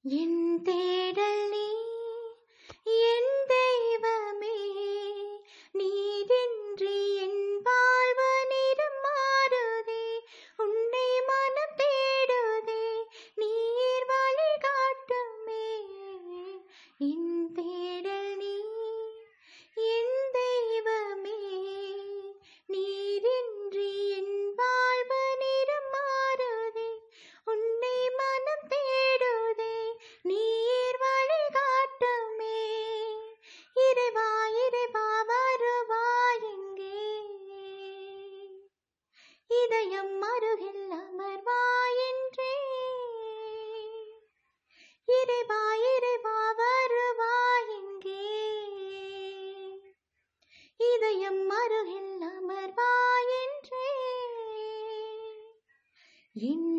என் தேடல் நீ என் தெய்வமே, நீரின்றி என் வாழ்வு நிறம் மாறுதே, உன்னை மனம் தேடுதே, நீர் வழி காட்டுமே. என் தேடல் நீ என் தெய்வமே, நீரின்றி என் வாழ்வு நிறம் மாறுதே, உன்னை மனம் தேடுதே, நீர் வழி காட்டுமே. இறைவா இறைவா வருவாய் எங்கே, இதயம் அருகில் அமர்வாய் என்றே. இறைவா இறைவா வருவாய் எங்கே, இதயம் அருகில் அமர்வாய் என்றே. என்